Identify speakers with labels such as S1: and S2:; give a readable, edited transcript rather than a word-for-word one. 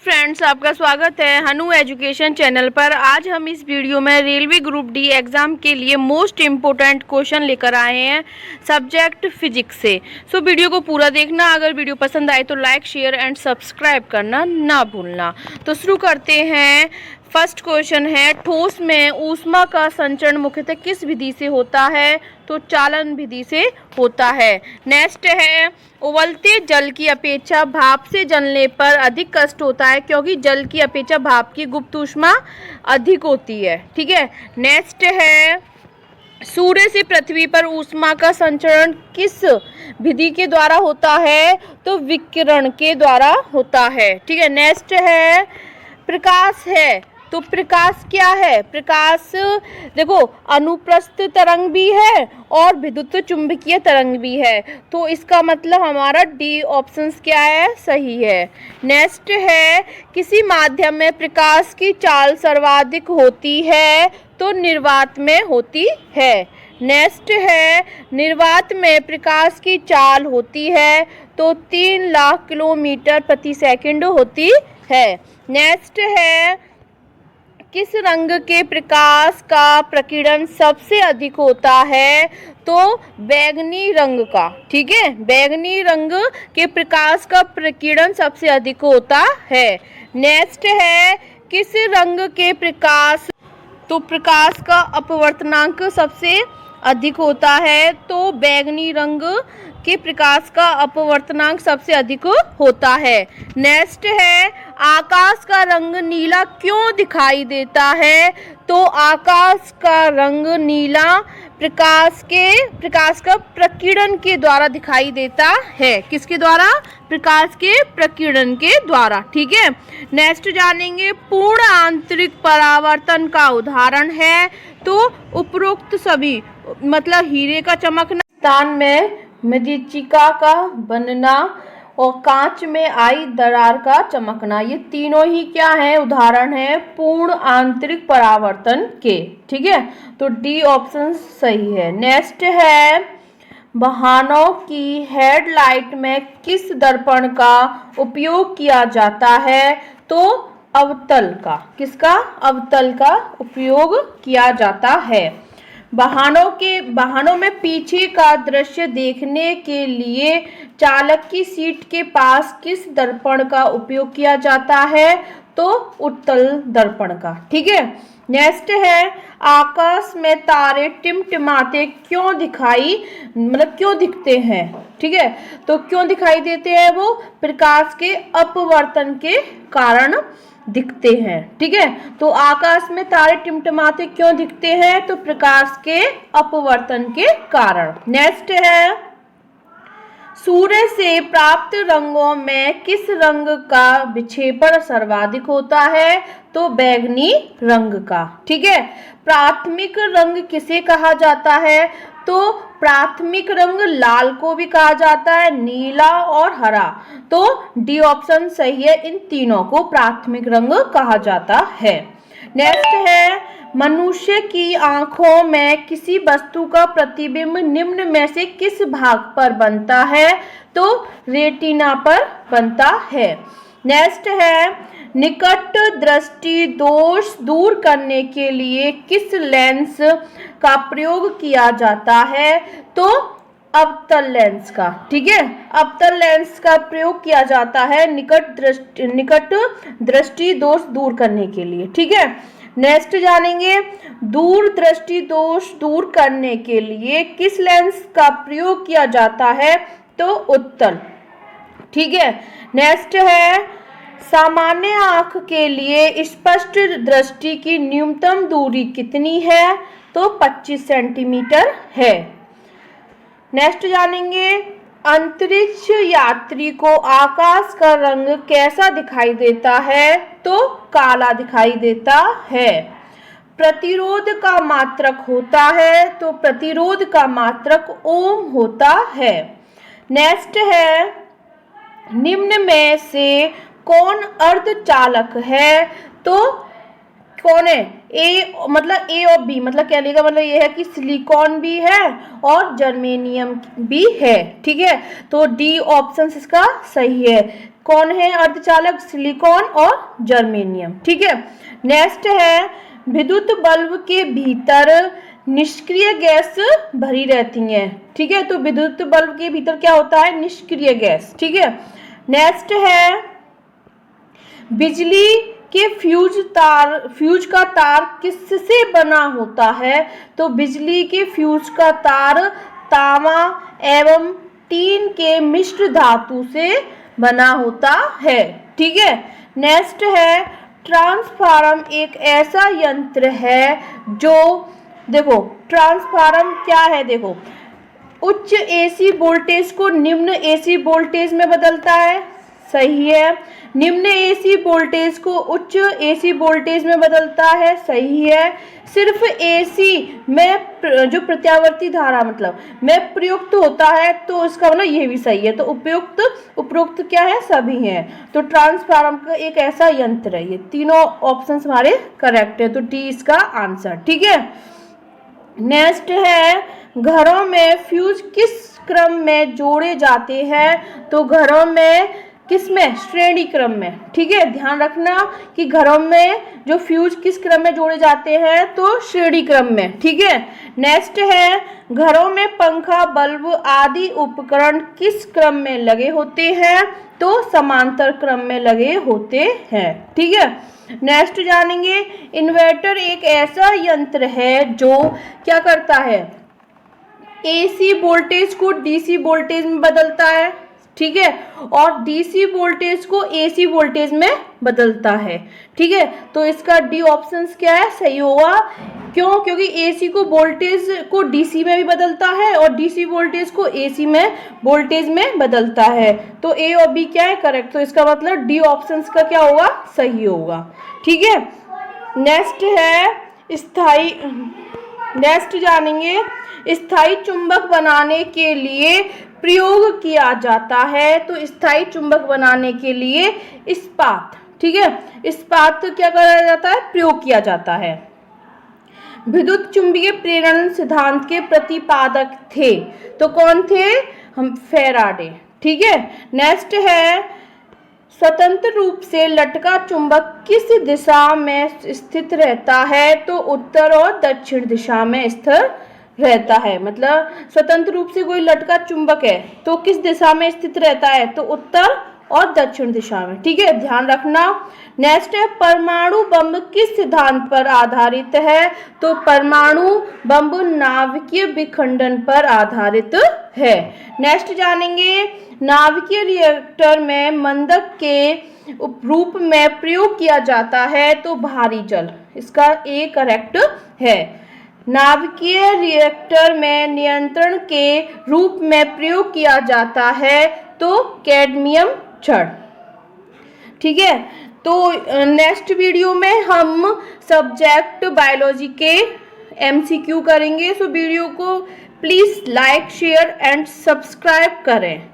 S1: Friends, आपका स्वागत है हनु एजुकेशन चैनल पर। आज हम इस वीडियो में रेलवे ग्रुप डी एग्ज़ाम के लिए मोस्ट इम्पोर्टेंट क्वेश्चन लेकर आए हैं सब्जेक्ट फिजिक्स से। सो वीडियो को पूरा देखना। अगर वीडियो पसंद आए तो लाइक, शेयर एंड सब्सक्राइब करना ना भूलना। तो शुरू करते हैं। फर्स्ट क्वेश्चन है, ठोस में ऊष्मा का संचरण मुख्यतः किस विधि से होता है? तो चालन विधि से होता है। नेक्स्ट है, उबलते जल की अपेक्षा भाप से जलने पर अधिक कष्ट होता है क्योंकि जल की अपेक्षा भाप की गुप्त ऊष्मा अधिक होती है। ठीक है। नेक्स्ट है, सूर्य से पृथ्वी पर ऊष्मा का संचरण किस विधि के द्वारा होता है? तो विकिरण के द्वारा होता है। ठीक है। नेक्स्ट है, प्रकाश है तो प्रकाश क्या है? प्रकाश देखो अनुप्रस्थ तरंग भी है और विद्युत चुंबकीय तरंग भी है, तो इसका मतलब हमारा डी ऑप्शन क्या है? सही है। नेक्स्ट है, किसी माध्यम में प्रकाश की चाल सर्वाधिक होती है? तो निर्वात में होती है। नेक्स्ट है, निर्वात में प्रकाश की चाल होती है तो 3 लाख किलोमीटर प्रति सेकंड होती है। नेक्स्ट है, किस रंग के प्रकाश का प्रकीर्णन सबसे अधिक होता है? तो बैंगनी रंग का। ठीक है। बैंगनी रंग के प्रकाश का प्रकीर्णन सबसे अधिक होता है। नेक्स्ट है, किस रंग के प्रकाश तो प्रकाश का अपवर्तनांक सबसे अधिक होता है? तो बैंगनी रंग के प्रकाश का अपवर्तनांक सबसे अधिक होता है। नेक्स्ट है, आकाश का रंग नीला क्यों दिखाई देता है? तो आकाश का रंग नीला प्रकाश का प्रकीर्णन के द्वारा दिखाई देता है। किसके द्वारा? प्रकाश के प्रकीर्णन के द्वारा। ठीक है। नेक्स्ट जानेंगे, पूर्ण आंतरिक परावर्तन का उदाहरण है? तो उपरोक्त सभी मतलब हीरे का चमकना, स्थान में मरीचिका का बनना और कांच में आई दरार का चमकना, ये तीनों ही क्या है? उदाहरण है पूर्ण आंतरिक परावर्तन के। ठीक है। तो डी ऑप्शन सही है। नेक्स्ट है, वाहनों की हेडलाइट में किस दर्पण का उपयोग किया जाता है? तो अवतल का। किसका? अवतल का उपयोग किया जाता है। वाहनों में पीछे का दृश्य देखने के लिए चालक की सीट के पास किस दर्पण का उपयोग किया जाता है? तो उत्तल दर्पण का। ठीक है। नेक्स्ट है, आकाश में तारे टिमटिमाते क्यों क्यों दिखते हैं? ठीक है। तो क्यों दिखाई देते हैं? वो प्रकाश के अपवर्तन के कारण दिखते हैं। ठीक है। तो आकाश में तारे टिमटिमाते क्यों दिखते हैं? तो प्रकाश के अपवर्तन के कारण। नेक्स्ट है, सूर्य से प्राप्त रंगों में किस रंग का विक्षेपण सर्वाधिक होता है? तो बैंगनी रंग का। ठीक है। प्राथमिक रंग किसे कहा जाता है? तो प्राथमिक रंग लाल को भी कहा जाता है, नीला और हरा। तो डी ऑप्शन सही है, इन तीनों को प्राथमिक रंग कहा जाता है। नेक्स्ट है, मनुष्य की आंखों में किसी वस्तु का प्रतिबिंब निम्न में से किस भाग पर बनता है? तो रेटिना पर बनता है। नेक्स्ट है, निकट दृष्टि दोष दूर करने के लिए किस लेंस का प्रयोग किया जाता है? तो अवतल लेंस का। ठीक है। अवतल लेंस का प्रयोग किया जाता है निकट दृष्टि दोष दूर करने के लिए। ठीक है। नेक्स्ट जानेंगे, दूर दृष्टि दोष दूर करने के लिए किस लेंस का प्रयोग किया जाता है? तो उत्तल। ठीक है। नेक्स्ट है, सामान्य आंख के लिए स्पष्ट दृष्टि की न्यूनतम दूरी कितनी है? तो 25 सेंटीमीटर है। नेक्स्ट जानेंगे, अंतरिक्ष यात्री को आकाश का रंग कैसा दिखाई देता है? तो काला दिखाई देता है। प्रतिरोध का मात्रक होता है? तो प्रतिरोध का मात्रक ओम होता है। नेक्स्ट है, निम्न में से कौन अर्धचालक है? तो कौन है? ए और बी मतलब कहने का मतलब ये है कि सिलिकॉन भी है और जर्मेनियम भी है। ठीक है। तो डी ऑप्शन इसका सही है। कौन है अर्धचालक? सिलिकॉन और जर्मेनियम। ठीक है, नेक्स्ट है विद्युत बल्ब के भीतर निष्क्रिय गैस भरी रहती है। ठीक है, तो विद्युत बल्ब के भीतर क्या होता है? निष्क्रिय गैस। ठीक है, नेक्स्ट है बिजली के फ्यूज का तार किससे बना होता है? तो बिजली के फ्यूज का तार तांबा एवं टीन के मिश्र धातु से बना होता है। ठीक है, नेक्स्ट है ट्रांसफार्मर एक ऐसा यंत्र है जो, देखो ट्रांसफार्मर क्या है, देखो उच्च एसी वोल्टेज को निम्न एसी वोल्टेज में बदलता है। सही है। निम्न एसी वोल्टेज को उच्च एसी वोल्टेज में बदलता है। सही है। सिर्फ एसी में जो प्रत्यावर्ती धारा मतलब में प्रयुक्त होता है, तो इसका मतलब ये भी सही है। तो उपयुक्त क्या है? सभी हैं। तो ट्रांसफार्मर का एक ऐसा यंत्र है। ये तीनों ऑप्शंस हमारे करेक्ट है, तो डी इसका आंसर। ठीक है, नेक्स्ट है घरों में फ्यूज किस क्रम में जोड़े जाते हैं? तो घरों में किस में? श्रेणी क्रम में। ठीक है, ध्यान रखना कि घरों में जो फ्यूज किस क्रम में जोड़े जाते हैं? तो श्रेणी क्रम में। ठीक है, नेक्स्ट है घरों में पंखा, बल्ब आदि उपकरण किस क्रम में लगे होते हैं? तो समांतर क्रम में लगे होते हैं। ठीक है, नेक्स्ट जानेंगे इन्वर्टर एक ऐसा यंत्र है जो क्या करता है? एसी वोल्टेज को डीसी वोल्टेज में बदलता है। ठीक है, और डीसी वोल्टेज को एसी वोल्टेज में बदलता है। ठीक है, तो इसका डी ऑप्शन क्या है? सही होगा। क्यों? क्योंकि एसी को वोल्टेज को डीसी में भी बदलता है और डीसी वोल्टेज को एसी में वोल्टेज में बदलता है। तो ए और बी क्या है? करेक्ट। तो इसका मतलब डी ऑप्शन का क्या होगा? सही होगा। ठीक है, नेक्स्ट है नेक्स्ट जानेंगे स्थायी चुंबक बनाने के लिए प्रयोग किया जाता है। तो स्थायी चुंबक बनाने के लिए इस्पात, ठीक है, इस्पात क्या करा जाता है? प्रयोग किया जाता है। विद्युत चुंबकीय प्रेरण सिद्धांत के प्रतिपादक थे, तो कौन थे? हम फैराडे। ठीक है, नेक्स्ट है स्वतंत्र रूप से लटका चुंबक किस दिशा में स्थित रहता है? तो उत्तर और दक्षिण दिशा में स्थिर रहता है। मतलब स्वतंत्र रूप से कोई लटका चुंबक है तो किस दिशा में स्थित रहता है? तो उत्तर और दक्षिण दिशा में। ठीक है, ध्यान रखना। नेक्स्ट है परमाणु बम किस सिद्धांत पर आधारित है? तो परमाणु बम नाभिकीय विखंडन पर आधारित है। नेक्स्ट जानेंगे नाभिकीय रिएक्टर में मंदक के रूप में प्रयोग किया जाता है। तो भारी जल, इसका ए करेक्ट है। नाभिकीय रिएक्टर में नियंत्रण के रूप में प्रयोग किया जाता है तो कैडमियम छड़। ठीक है, तो नेक्स्ट वीडियो में हम सब्जेक्ट बायोलॉजी के एमसीक्यू करेंगे। सो वीडियो को please like, share and subscribe करें।